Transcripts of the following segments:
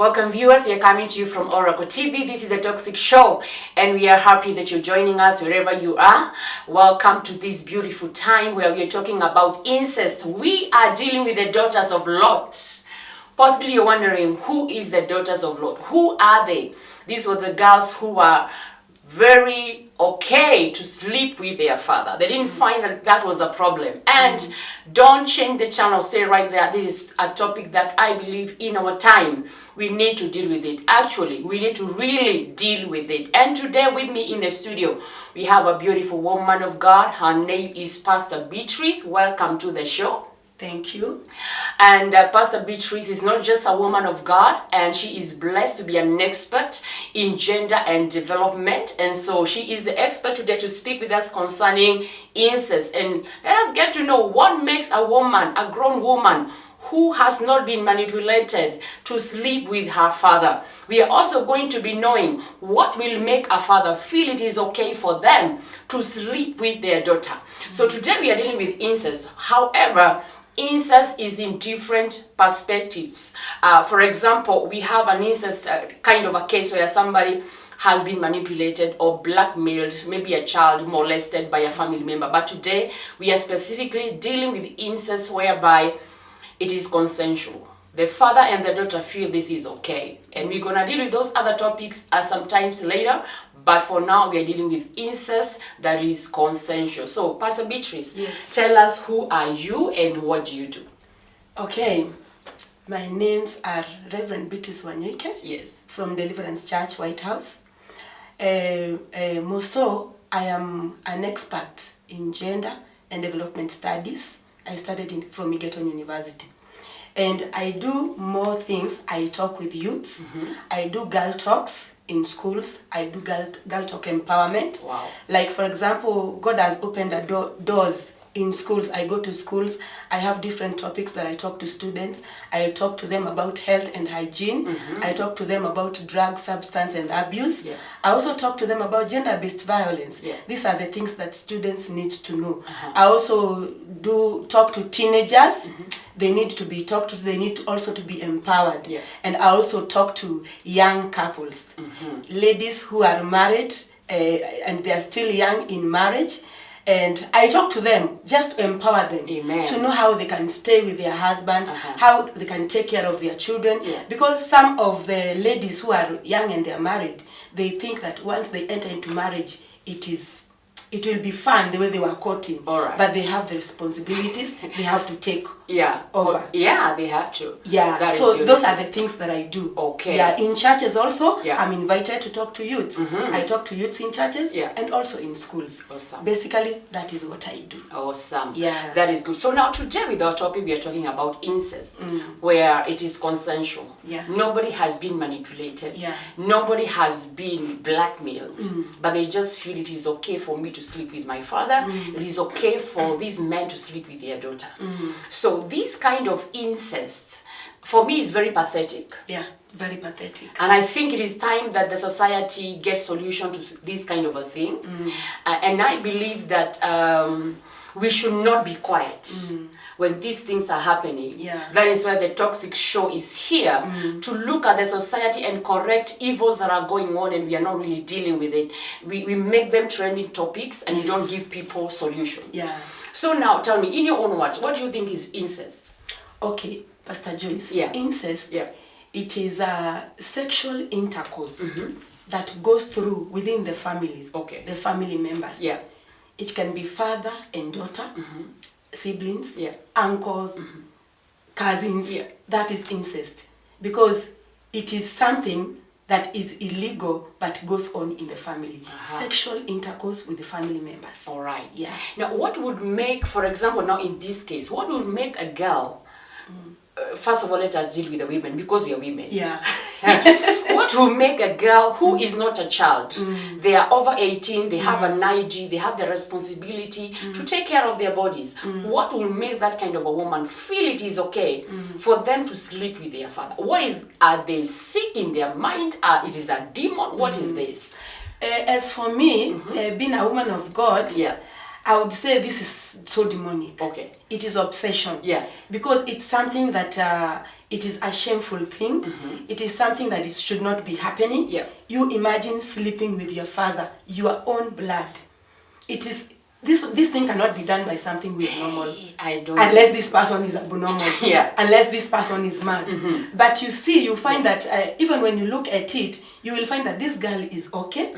Welcome viewers, we are coming to you from Oracle TV. This is a toxic show and we are happy that you're joining us wherever you are. Welcome to this beautiful time where we are talking about incest. We are dealing with the daughters of Lot. Possibly you're wondering, who is the daughters of Lot? Who are they? These were the girls who were very okay to sleep with their father. They didn't find that that was a problem. And don't change the channel, stay right there. This is a topic that I believe in our time we need to deal with it. Actually, we need to really deal with it. And today with me in the studio, we have a beautiful woman of God. Her name is Pastor Beatrice. Welcome to the show. Thank you. And Pastor Beatrice is not just a woman of God, and she is blessed to be an expert in gender and development. And so she is the expert today to speak with us concerning incest. And let us get to know what makes a woman, a grown woman, who has not been manipulated to sleep with her father. We are also going to be knowing what will make a father feel it is okay for them to sleep with their daughter. So today we are dealing with incest. However, incest is in different perspectives. For example, we have an incest kind of a case where somebody has been manipulated or blackmailed, maybe a child molested by a family member. But today we are specifically dealing with incest whereby it is consensual. The father and the daughter feel this is okay. And we're going to deal with those other topics sometimes later. But for now, we are dealing with incest that is consensual. So, Pastor Beatrice, yes, tell us, who are you and what do you do? Okay. My names are Reverend Nderitu-Wanjagi. Yes. From Deliverance Church, White House. More so, I am an expert in gender and development studies. I studied from Egerton University. And I do more things. I talk with youths. I do girl talks in schools. I do girl talk empowerment. Wow. Like, for example, God has opened the doors in schools. I go to schools. I have different topics that I talk to students. I talk to them about health and hygiene. I talk to them about drug, substance, and abuse. Yeah. I also talk to them about gender-based violence. Yeah. These are the things that students need to know. I also do talk to teenagers. They need to be talked to. They need also to be empowered. Yeah. And I also talk to young couples, ladies who are married and they are still young in marriage. And I talk to them just to empower them. Amen. To know how they can stay with their husband, how they can take care of their children. Yeah. Because some of the ladies who are young and they are married, they think that once they enter into marriage, it will be fun the way they were courting. All right. But they have the responsibilities they have to take over. Yeah, they have to. Yeah. So those are the things that I do. Okay. Yeah. In churches also, I'm invited to talk to youths. I talk to youths in churches and also in schools. Awesome. Basically, that is what I do. Awesome. Yeah. That is good. So now today with our topic, we are talking about incest, where it is consensual. Yeah. Nobody has been manipulated. Yeah. Nobody has been blackmailed. But they just feel it is okay for me to sleep with my father. It is okay for these men to sleep with their daughter. So this kind of incest, for me, is very pathetic. Yeah, very pathetic. And I think it is time that the society gets solution to this kind of a thing. And I believe that we should not be quiet when these things are happening. Yeah. That is why the toxic show is here, to look at the society and correct evils that are going on, and we are not really dealing with it. We make them trending topics and you don't give people solutions. Yeah. So now tell me, in your own words, what do you think is incest? Okay, Pastor Joyce. Yeah. Incest, it is a sexual intercourse that goes through within the families, the family members. Yeah. It can be father and daughter, siblings, uncles, cousins. Yeah. That is incest, because it is something that is illegal but goes on in the family. Sexual intercourse with the family members. All right. Yeah. Now, what would make, for example, now in this case, what would make a girl, first of all, let us deal with the women, because we are women. Yeah. What will make a girl who is not a child, they are over 18, they have an ID, they have the responsibility to take care of their bodies. What will make that kind of a woman feel it is okay for them to sleep with their father? Are they sick in their mind? It is a demon? What is this? As for me, being a woman of God, I would say this is so demonic. Okay. It is obsession. Yeah. Because it's something that it is a shameful thing. It is something that it should not be happening. Yeah. You imagine sleeping with your father, your own blood. It is this thing cannot be done by something who is normal. I don't. Unless this person is abnormal. Yeah. Unless this person is mad. But you find that even when you look at it, you will find that this girl is okay.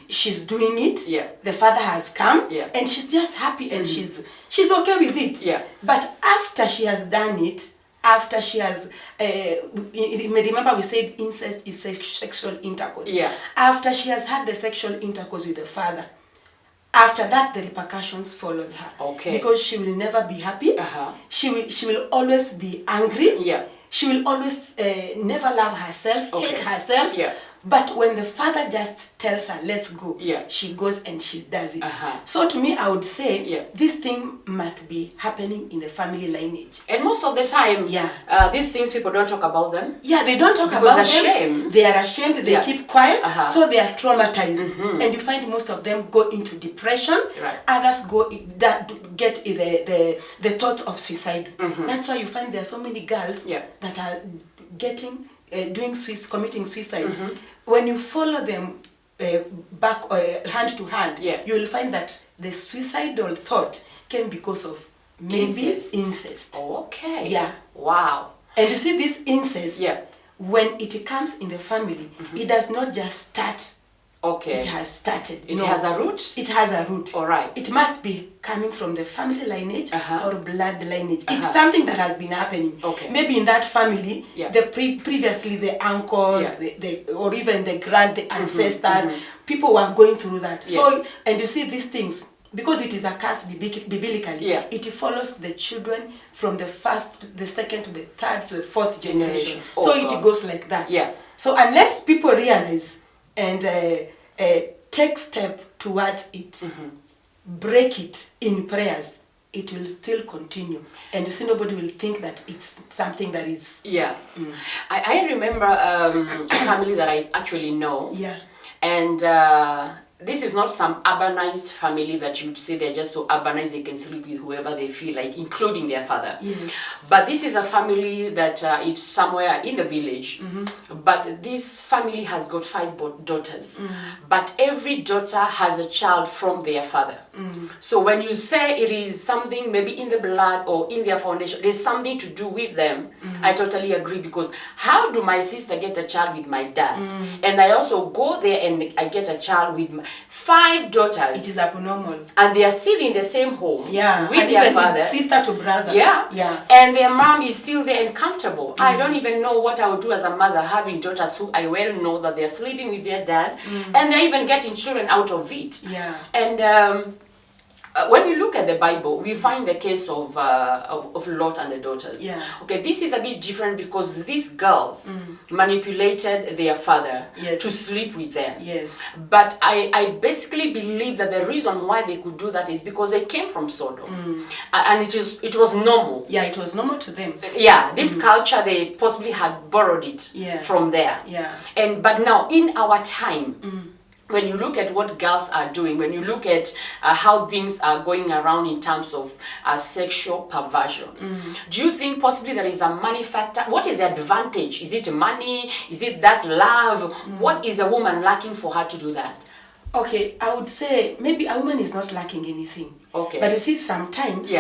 She's doing it. Yeah. The father has come. Yeah. And she's just happy and she's okay with it. Yeah. But after she has done it, after she has, remember we said incest is sexual intercourse. Yeah. After she has had the sexual intercourse with the father, after that the repercussions follows her. Okay. Because she will never be happy. She will always be angry. Yeah. She will always never love herself, hate herself. Yeah. But when the father just tells her, let's go, Yeah. she goes and she does it. So to me, I would say this thing must be happening in the family lineage. And most of the time, these things, people don't talk about them. Yeah, they don't talk because about them. Shame. They are ashamed, they keep quiet, so they are traumatized. And you find most of them go into depression. Right. Others get the thoughts of suicide. That's why you find there are so many girls that are committing suicide. When you follow them back hand to hand, you will find that the suicidal thought came because of maybe incest. Okay. Yeah. Wow. And you see this incest, when it comes in the family, it does not just start. Okay. It has started. It has a root? It has a root. All right. It must be coming from the family lineage or blood lineage. It's something that has been happening. Okay. Maybe in that family, previously the uncles, or even the ancestors, people were going through that. So, and you see these things, because it is a curse biblically, it follows the children from the first, the second to the third to the fourth generation. So it goes like that. Yeah. So unless people realize and take step towards it, break it in prayers, it will still continue. And you see, nobody will think that it's something that is... Yeah. I remember a family that I actually know. Yeah. And this is not some urbanized family that you would say they're just so urbanized they can sleep with whoever they feel like, including their father. Yes. But this is a family that it's somewhere in the village. But this family has got 5 daughters. But every daughter has a child from their father. So when you say it is something maybe in the blood or in their foundation, there's something to do with them. I totally agree, because how do my sister get a child with my dad? And I also go there and I get a child with my 5 daughters. It is abnormal. And they are still in the same home with and their even father. Sister to brother. Yeah. And their mom is still there and comfortable. I don't even know what I would do as a mother, having daughters who I well know that they're sleeping with their dad, and they're even getting children out of it. Yeah. And when we look at the Bible, we find the case of Lot and the daughters. Yeah. Okay, this is a bit different because these girls manipulated their father to sleep with them. Yes. But I basically believe that the reason why they could do that is because they came from Sodom. And it was normal. Yeah, it was normal to them. Yeah, this culture, they possibly had borrowed it from there. Yeah. But now, in our time, when you look at what girls are doing, when you look at how things are going around in terms of sexual perversion, do you think possibly there is a money factor? What is the advantage? Is it money? Is it that love? What is a woman lacking for her to do that? Okay, I would say maybe a woman is not lacking anything. Okay. But you see, sometimes,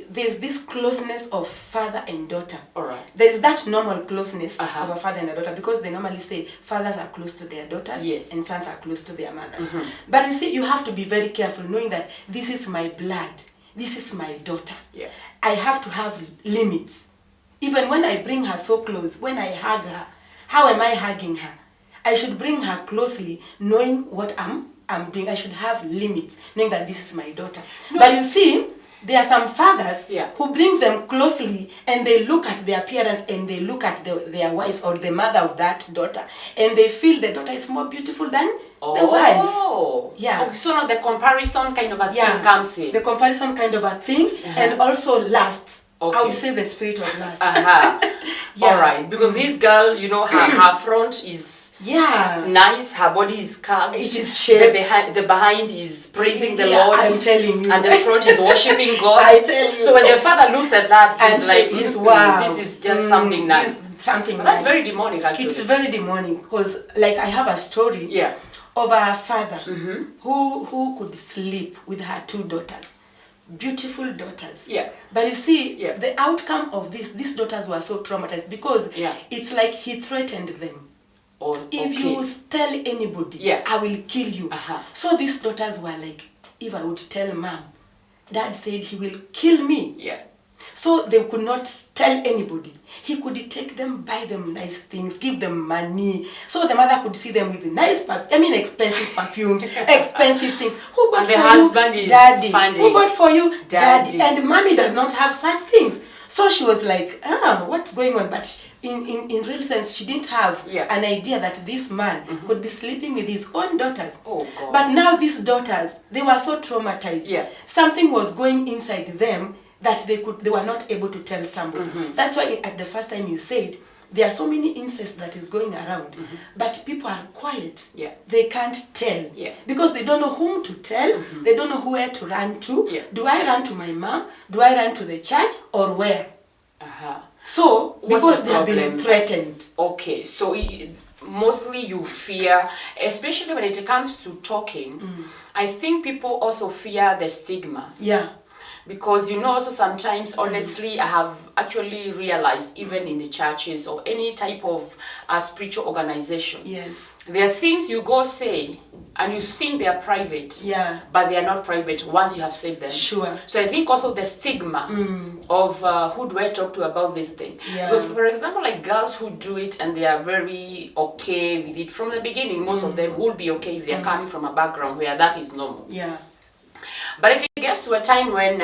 there's this closeness of father and daughter. All right. There is that normal closeness of a father and a daughter, because they normally say fathers are close to their daughters and sons are close to their mothers. But you see, you have to be very careful, knowing that this is my blood, this is my daughter. Yeah. I have to have limits. Even when I bring her so close, when I hug her, how am I hugging her? I should bring her closely, knowing what I'm doing. I should have limits, knowing that this is my daughter. No. But you see, there are some fathers who bring them closely, and they look at their appearance, and they look at their wives or the mother of that daughter, and they feel the daughter is more beautiful than the wife. Yeah. Okay, so now the comparison kind of a thing comes in. The comparison kind of a thing, and also lust. Okay. I would say the spirit of lust. All right, because this girl, her front is Yeah. Nice, her body is curved. It is shaped. The behind is praising the Yeah, Lord. I'm telling you. And the front is worshiping God. I tell you. So when the father looks at that, he's like, wow. This is just something nice. Something But nice. that's very demonic, actually. It's very demonic because, like, I have a story of a father who could sleep with her 2 daughters. Beautiful daughters. Yeah. But you see, the outcome of these daughters were so traumatized because it's like he threatened them. If you tell anybody, I will kill you. So these daughters were like, if I would tell mom, dad said he will kill me. Yeah. So they could not tell anybody. He could take them, buy them nice things, give them money. So the mother could see them with nice, expensive perfumes, expensive things. Who bought and for the husband you? Is Daddy. finding Who bought for you? Daddy. And mommy does not have such things. So she was like, what's going on? But in real sense, she didn't have an idea that this man could be sleeping with his own daughters. Oh, God. But now these daughters, they were so traumatized. Yeah. Something was going inside them that they were not able to tell somebody. That's why at the first time you said, there are so many incest that is going around, but people are quiet. Yeah. They can't tell because they don't know whom to tell. They don't know where to run to. Yeah. Do I run to my mom? Do I run to the church or where? So because they have been threatened. Okay, so mostly you fear, especially when it comes to talking. I think people also fear the stigma. Yeah. Because also sometimes, honestly, I have actually realized, even in the churches or any type of spiritual organization, there are things you go say and you think they are private, but they are not private once you have said them. Sure. So I think also the stigma of who do I talk to about this thing? Because, for example, like girls who do it and they are very okay with it from the beginning, most of them will be okay if they are coming from a background where that is normal. Yeah. But it gets to a time when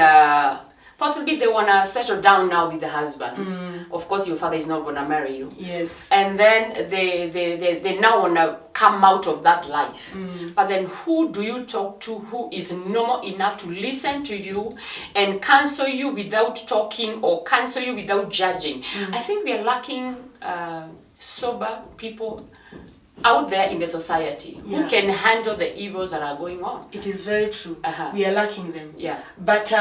possibly they want to settle down now with the husband. Of course, your father is not going to marry you. Yes. And then they now want to come out of that life. But then who do you talk to who is normal enough to listen to you and counsel you without talking or counsel you without judging? I think we are lacking sober people out there in the society who can handle the evils that are going on. It is very true. We are lacking them. Yeah. But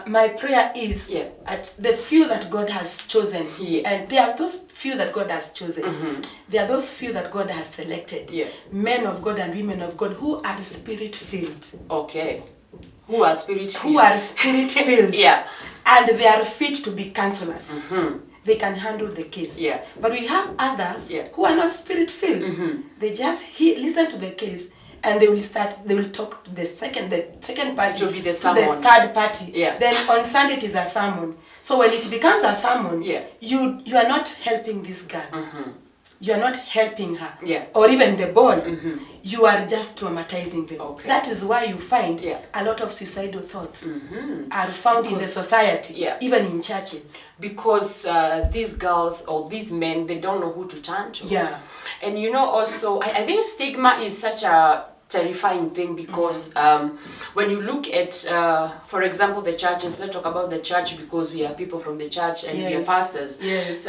my prayer is at the few that God has chosen, and there are those few that God has chosen. There are those few that God has selected. Men of God and women of God who are spirit-filled. Okay. Who are spirit-filled. Who are spirit-filled. And they are fit to be counselors. They can handle the case. Yeah. But we have others who are not spirit-filled. They just listen to the case and they will talk to the second party, to be the to the third party. Yeah. Then on Sunday it is a sermon. So when it becomes a sermon, you are not helping this girl. You are not helping her. Yeah. Or even the boy. You are just traumatizing them. Okay. That is why you find a lot of suicidal thoughts are found in the society, even in churches. Because these girls or these men, they don't know who to turn to. Yeah. And also, I think stigma is such a terrifying thing because when you look at, for example, the churches, let's talk about the church because we are people from the church and we are pastors. Yes.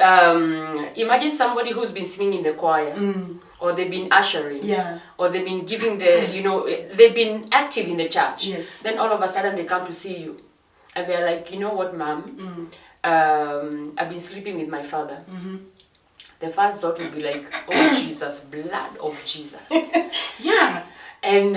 Imagine somebody who's been singing in the choir or they've been ushering or they've been giving the, they've been active in the church. Yes. Then all of a sudden they come to see you and they're like, you know what, ma'am, I've been sleeping with my father. The first thought would be like, oh Jesus, blood of Jesus. Yeah. And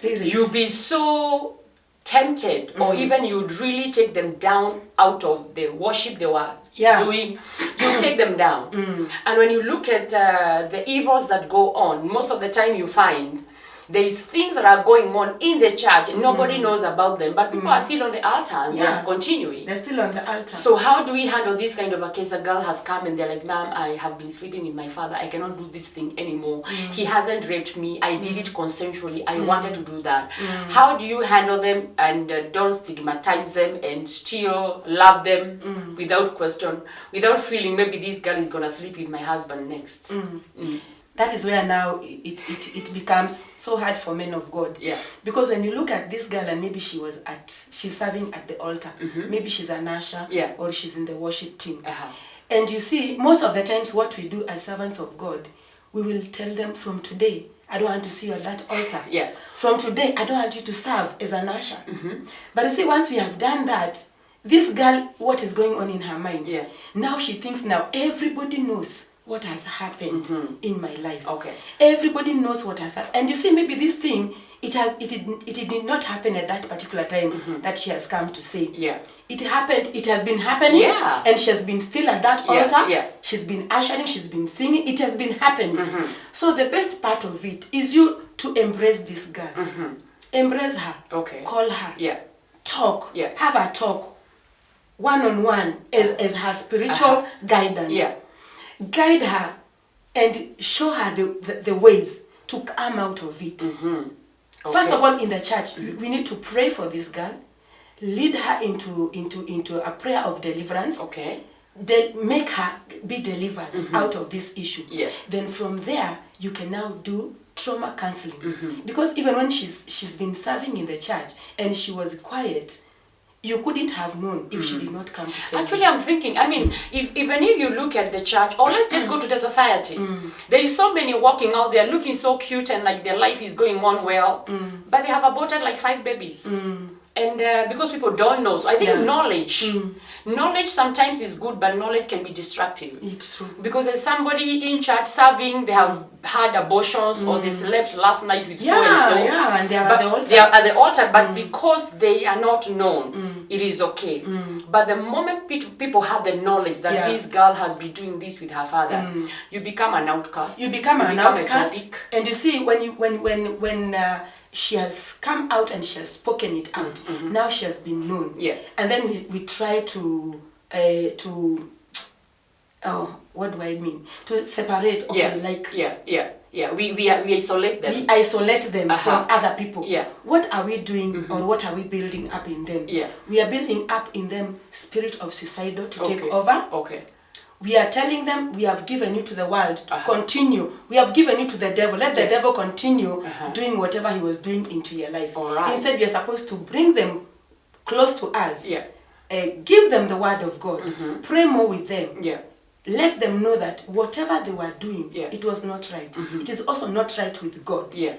you'd be so tempted, or even you'd really take them down out of the worship they were doing. You take them down. And when you look at the evils that go on, most of the time you find there's things that are going on in the church and nobody knows about them, but people are still on the altar and they're continuing. They're still on the altar. So how do we handle this kind of a case? A girl has come and they're like, ma'am, I have been sleeping with my father. I cannot do this thing anymore. He hasn't raped me. I did it consensually. I wanted to do that. How do you handle them and don't stigmatize them and still love them without question, without feeling maybe this girl is going to sleep with my husband next? That is where now it becomes so hard for men of God. Yeah. Because when you look at this girl and maybe she's serving at the altar, maybe she's an usher or she's in the worship team. And you see, most of the times what we do as servants of God, we will tell them, from today, I don't want to see you at that altar. Yeah. From today, I don't want you to serve as an usher. But you see, once we have done that, this girl, what is going on in her mind? Yeah. Now she thinks, now everybody knows what has happened in my life. Okay. Everybody knows what has happened. And you see, maybe this thing, it did not happen at that particular time that she has come to say. Yeah. It happened, it has been happening. Yeah. And she has been still at that altar. Yeah. She's been ushering, she's been singing. It has been happening. So the best part of it is you to embrace this girl. Embrace her. Okay. Call her. Yeah. Talk. Yeah. Have a talk. One-on-one as her spiritual guidance. Yeah. Guide her and show her the ways to come out of it. First of all, in the church, we need to pray for this girl, lead her into a prayer of deliverance. Okay. Make her be delivered out of this issue. Yeah. Then from there, you can now do trauma counseling. Because even when she's been serving in the church and she was quiet, you couldn't have known if she did not come to tell Actually, you. I'm thinking, I mean, even if you look at the church, or let's just go to the society, there is so many walking out there looking so cute and like their life is going on well, but they have aborted like 5 babies. And because people don't know, so I think knowledge sometimes is good, but knowledge can be destructive. It's true. Because there's somebody in church serving, they have had abortions or they slept last night with so and so. Yeah, and they are at the altar. They are at the altar, but because they are not known, it is okay. But the moment people have the knowledge that this girl has been doing this with her father, you become an outcast. You become an outcast. A topic. And you see, when she has come out and she has spoken it out, now she has been known. Yeah. And then we try to what do I mean? To separate. Okay, We isolate them. We isolate them from other people. Yeah. What are we doing or what are we building up in them? Yeah. We are building up in them spirit of suicidal to take Okay. over. Okay. We are telling them, we have given you to the world to continue. We have given you to the devil. Let the devil continue doing whatever he was doing into your life. All right. Instead, we are supposed to bring them close to us. Yeah. Give them the word of God. Pray more with them. Yeah. Let them know that whatever they were doing, Yeah. it was not right. It is also not right with God. Yeah.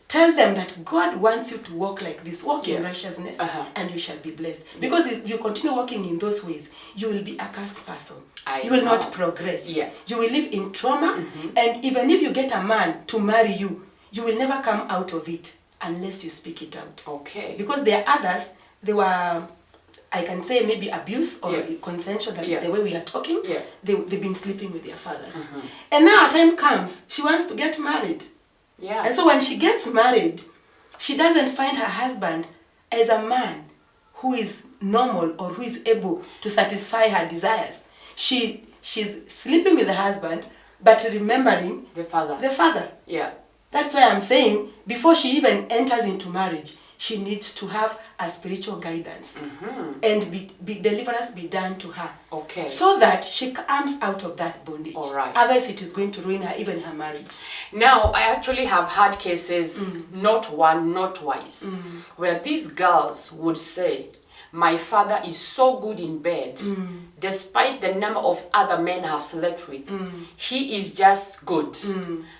Tell them that God wants you to walk like this. Walk in righteousness and you shall be blessed. Because if you continue walking in those ways, you will be a cursed person. You will not progress. Yeah. You will live in trauma. And even if you get a man to marry you, you will never come out of it unless you speak it out. Okay. Because there are others, they were, I can say maybe abuse or consensual, that the way we are talking, they've been sleeping with their fathers. And now a time comes, she wants to get married. Yeah. And so when she gets married, she doesn't find her husband as a man who is normal or who is able to satisfy her desires. She's sleeping with the husband, but remembering the father. The father. Yeah. That's why I'm saying, before she even enters into marriage, she needs to have a spiritual guidance and be deliverance be done to her. Okay. So that she comes out of that bondage. All right. Otherwise, it is going to ruin her, even her marriage. Now, I actually have had cases, not one, not twice, where these girls would say, my father is so good in bed, despite the number of other men I have slept with. He is just good.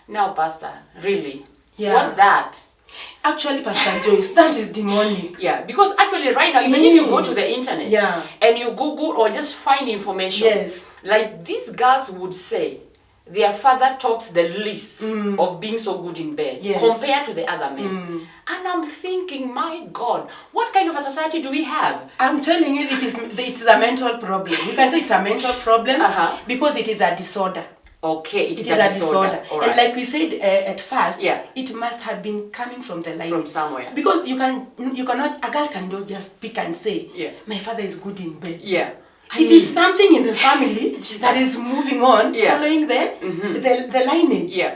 Now, Pastor, really? Yeah. What's that? Actually, Pastor Joyce, that is demonic. Yeah, because actually right now, even if you go to the internet and you Google or just find information, like these girls would say, their father tops the list of being so good in bed compared to the other men. And I'm thinking, my God, what kind of a society do we have? I'm telling you, it is a mental problem. You can say it's a mental problem because it is a disorder. Okay, it is a disorder. Right. And like we said at first, it must have been coming from the lineage. From somewhere. Because you cannot, a girl cannot just pick and say, my father is good in bed. Yeah. It is something in the family that is moving on, following the lineage. Yeah.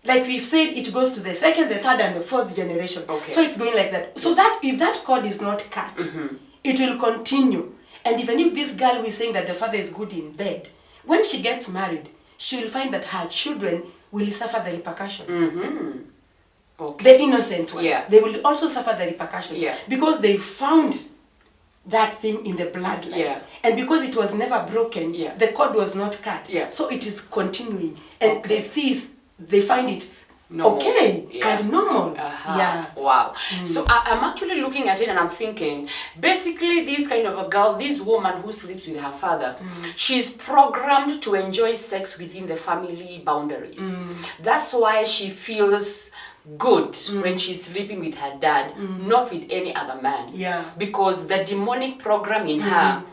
Like we've said, it goes to the second, the third, and the fourth generation. Okay. So it's going like that. So that if that cord is not cut, it will continue. And even if this girl who is saying that the father is good in bed, when she gets married, she will find that her children will suffer the repercussions. Okay. The innocent ones. Yeah. They will also suffer the repercussions. Yeah. Because they found that thing in the bloodline. Yeah. And because it was never broken, Yeah. the cord was not cut. Yeah. So it is continuing. And Okay. they find it Normal. okay Yeah. and normal. Uh-huh. Yeah. Wow. So I'm actually looking at it and I'm thinking, basically this kind of a girl, this woman who sleeps with her father, she's programmed to enjoy sex within the family boundaries. That's why she feels good when she's sleeping with her dad, not with any other man. Yeah. Because the demonic program in her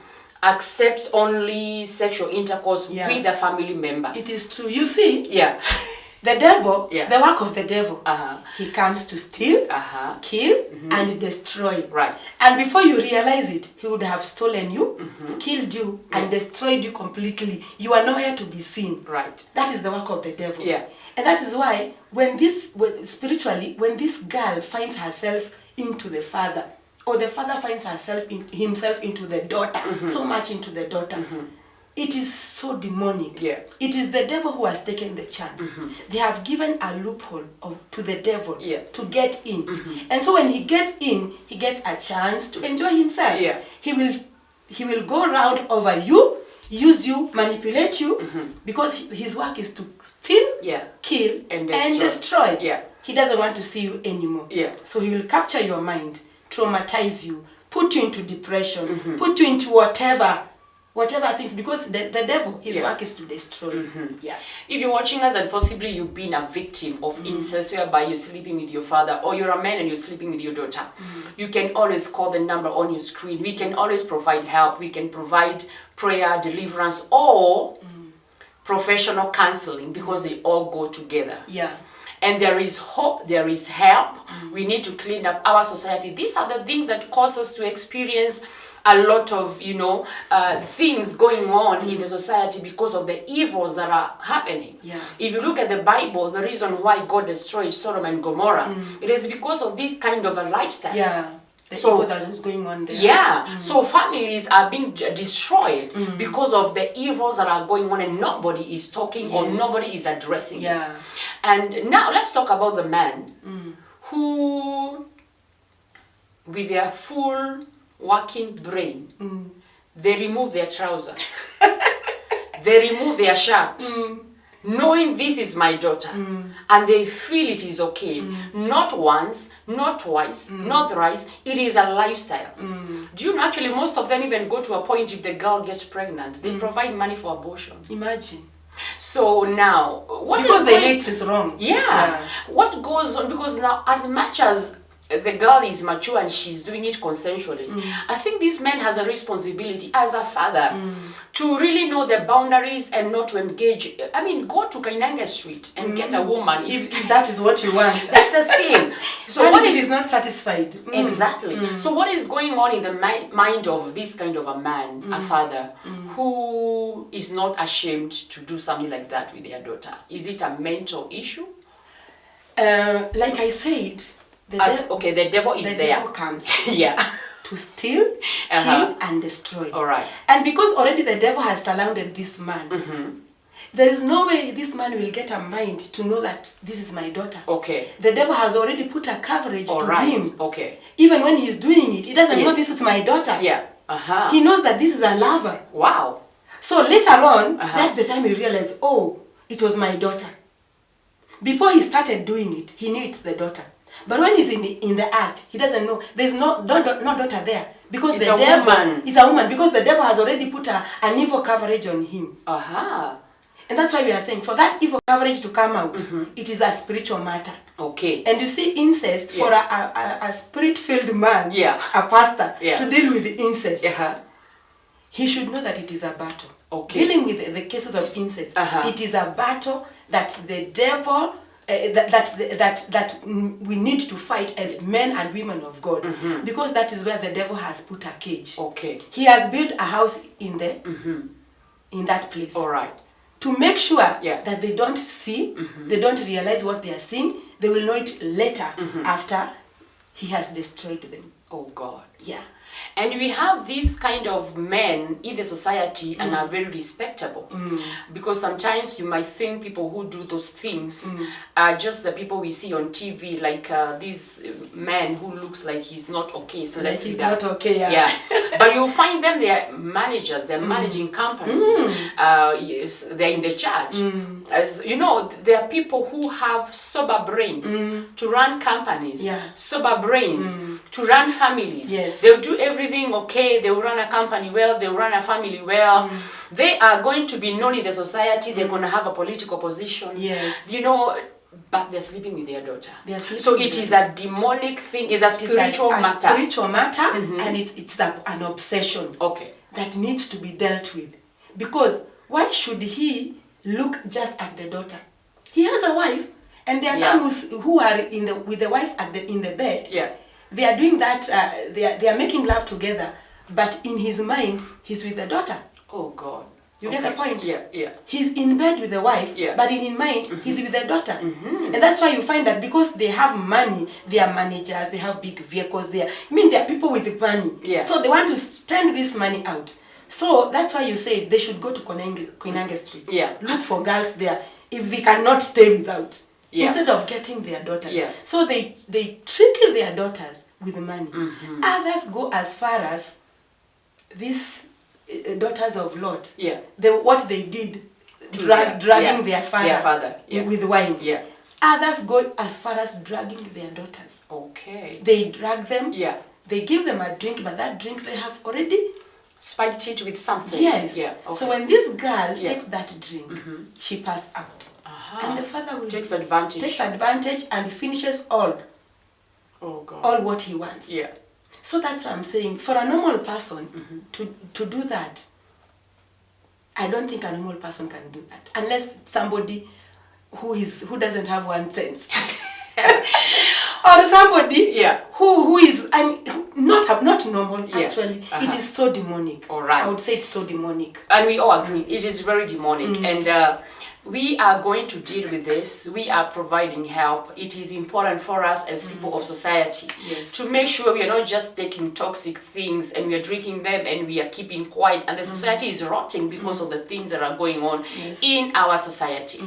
accepts only sexual intercourse Yeah. with a family member. It is true. You see, Yeah. the devil, Yeah. the work of the devil, Uh-huh. he comes to steal, Uh-huh. kill, and destroy. Right. And before you realize it, he would have stolen you, killed you, and destroyed you completely. You are nowhere to be seen. Right. That is the work of the devil. Yeah. And that is why spiritually, when this girl finds herself into the father, or the father finds himself into the daughter, so much into the daughter, it is so demonic. Yeah. It is the devil who has taken the chance. They have given a loophole to the devil Yeah. to get in. And so when he gets in, he gets a chance to enjoy himself. Yeah. He will go around over you, use you, manipulate you, because his work is to steal, Yeah. kill, And and destroy. destroy. Yeah. He doesn't want to see you anymore. Yeah. So he will capture your mind, traumatize you, put you into depression, put you into whatever things, because the devil, his work is to destroy. Yeah. If you're watching us and possibly you've been a victim of incest, whereby you're sleeping with your father, or you're a man and you're sleeping with your daughter, you can always call the number on your screen. We can always provide help. We can provide prayer, deliverance, or professional counseling, because they all go together. Yeah. And there is hope, there is help. We need to clean up our society. These are the things that cause us to experience a lot of, things going on in the society because of the evils that are happening. Yeah. If you look at the Bible, the reason why God destroyed Sodom and Gomorrah, it is because of this kind of a lifestyle. Yeah. The So- evil that was going on there. Yeah, so families are being destroyed because of the evils that are going on, and nobody is talking or Yes. nobody is addressing Yeah. it. And now let's talk about the man who, with their full working brain, they remove their trouser, they remove their shirt, knowing this is my daughter, and they feel it is okay. Not once, not twice, not thrice. It is a lifestyle. Do you know, actually, most of them even go to a point, if the girl gets pregnant, they provide money for abortion. Imagine. So now, what Because is the going- hate is wrong. yeah. What goes on, because now, as much as the girl is mature and she's doing it consensually, I think this man has a responsibility as a father to really know the boundaries and not to engage. I mean, go to Kainanga Street and get a woman. If that is what you want. That's the thing. So And what if is he is not satisfied. exactly? So what is going on in the mind of this kind of a man, a father, who is not ashamed to do something like that with their daughter? Is it a mental issue? Like I said, the The devil is the there. devil comes Yeah. to steal, kill, and destroy. All right. And because already the devil has surrounded this man, there is no way this man will get a mind to know that this is my daughter. Okay. The devil has already put a coverage All to right. him. Okay. Even when he's doing it, he doesn't know Yes. this is my daughter. Yeah. Uh-huh. He knows that this is a lover. Wow. So later on, Uh-huh. that's the time he realized, oh, it was my daughter. Before he started doing it, he knew it's the daughter. But when he's in the act, he doesn't know. There's no daughter there. Because It's the a devil woman. is a woman. Because the devil has already put an evil coverage on him. Uh-huh. And that's why we are saying, for that evil coverage to come out, it is a spiritual matter. Okay. And you see, incest, for a spirit-filled man, Yeah. a pastor, Yeah. to deal with the incest, Uh-huh. he should know that it is a battle. Okay. Dealing with the cases of incest, Uh-huh. it is a battle that the devil, that we need to fight as men and women of God, because that is where the devil has put a cage. Okay. He has built a house in that place. All right. To make sure Yeah. that they don't see, they don't realize what they are seeing, they will know it later after he has destroyed them. Oh, God. Yeah. And we have these kind of men in the society and are very respectable. Because sometimes you might think people who do those things are just the people we see on TV, like this man who looks like he's not okay. So Like he's not okay. Yeah. But you find them, they are managers, they're managing companies, yes, they're in the church. As you know, there are people who have sober brains to run companies, sober brains to run families. Yes. They'll do everything okay, they'll run a company well, they'll run a family well. They are going to be known in the society, they're going to have a political position. Yes. You know, but they're sleeping with their daughter. So it is a demonic thing, it's a spiritual matter. A spiritual matter, and it's an obsession. Okay. That needs to be dealt with. Because why should he look just at the daughter? He has a wife, and there are some who are with the wife in the bed. Yeah. They are doing that. They are making love together, but in his mind, he's with the daughter. Oh God. You get the point? Yeah, yeah. He's in bed with the wife, but in his mind, he's with the daughter. And that's why you find that because they have money, they are managers, they have big vehicles, they are people with money. Yeah. So they want to spend this money out. So that's why you say they should go to Koinange Street. Yeah. Look for girls there if they cannot stay without. Yeah. Instead of getting their daughters. Yeah. So they trick their daughters with money. Others go as far as these daughters of Lot. Yeah. What they did, dragging their father, with wine. Yeah. Others go as far as dragging their daughters. Okay. They drag them. Yeah. They give them a drink, but that drink they have already spiked it with something. Yes. Yeah. Okay. So when this girl takes that drink, she passes out. And the father will takes advantage and finishes all what he wants. Yeah. So that's what I'm saying. For a normal person to do that, I don't think a normal person can do that unless somebody who doesn't have one sense, or somebody who is not normal. Actually, it is so demonic. All right. I would say it's so demonic. And we all agree it is very demonic. And we are going to deal with this. We are providing help. It is important for us as people of society to make sure we are not just taking toxic things and we are drinking them and we are keeping quiet. And the society is rotting because of the things that are going on in our society.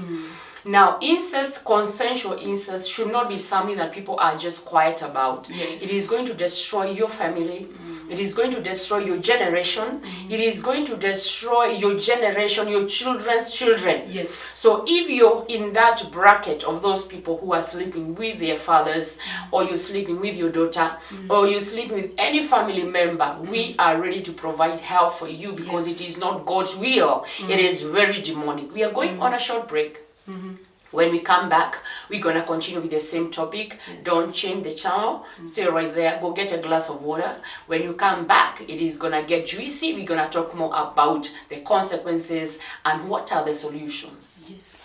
Now, incest, consensual incest, should not be something that people are just quiet about. Yes. It is going to destroy your family. It is going to destroy your generation. It is going to destroy your generation, your children's children. Yes. So if you're in that bracket of those people who are sleeping with their fathers, or you're sleeping with your daughter, or you're sleeping with any family member, we are ready to provide help for you because it is not God's will. It is very demonic. We are going on a short break. When we come back, we're going to continue with the same topic. Don't change the channel. Stay right there. Go get a glass of water. When you come back, it is going to get juicy. We're going to talk more about the consequences and what are the solutions. Yes.